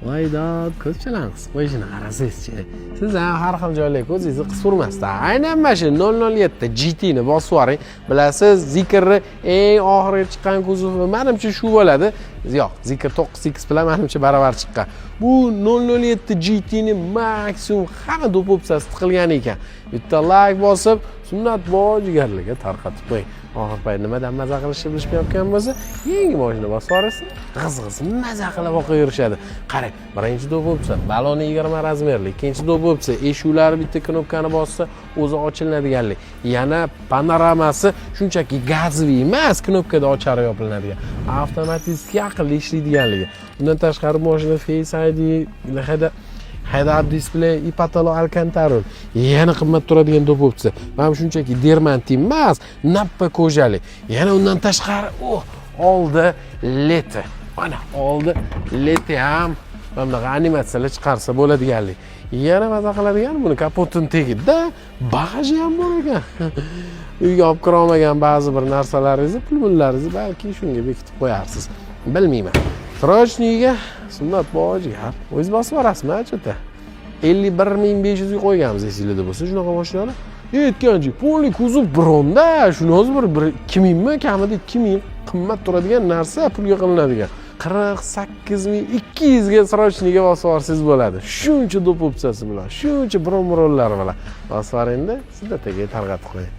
voydo ko'zchalarni qisib qo'yishini qarasangizchi. Siz ham har xil joylarga o'zingizni qisib urmasdan aynan mana shu 007 GT ni bosib yuboring. Bilasiz, Zikrni eng oxirgi chiqqan kuzovi menimcha shu bo'ladi. Yo'q, Zikr 9X bilan menimcha baravar chiqqan. Bu 007 GT ni maksimum hamma do'popsasi tiqilgan ekan. Bitta like bosib, sunnat bojigarlarga tarqatib qo'ying. Oxir payt nimadan maza qilishni bilishmayotgan bo'lsa, yangi mashina bosib yuborasiz. G'iz maza qilib o'qiyverishadi. Qarang, birinchi do'popsa baloni 20 razmerli, ikkinchi do'popsa eshuklari bitta knopkani bossa o'zi ochiladiganlik. Yana panoramasi shunchaki gazli emas, knopkada ochar yopilinadigan. Avtomatik aqlli ishlaydiganligi. Bundan tashqari mashina Face ID Head-up display Ipatalo Alcantara yana qimmat turadigan do'popsa. Mana shunchaki dermanti emas, nappa ko'jali. Yana undan tashqari oldi leti. Mana oldi leti ham bunaqa animatsiyalar chiqarsa bo'ladiganlik. Yana maza qiladigan buni kapotini tagida bagaji ham bor ekan. Uyga olib kira olmagan ba'zi bir narsalaringizni, pul-pullaringizni balki shunga bekitib qo'yarsiz. Bilmayman. Srochniga sunnat bojigar. O'zingiz bosib borasizmi, chota? 51500 ga qo'yganmiz esingizda bo'lsa, shunaqa mashinalar. Aytganchi, polni kuzov bronda, shuni hozir bir 2000 mi, kamida 2000 qimmat turadigan narsa pulga qilinadigan. 48200 ga srochniga bosib borsangiz bo'ladi. Shuncha do'popsasi bilan, shuncha bron-bronlar bilan. Bosib boringda, sizda tagiga tarqatib qo'ying.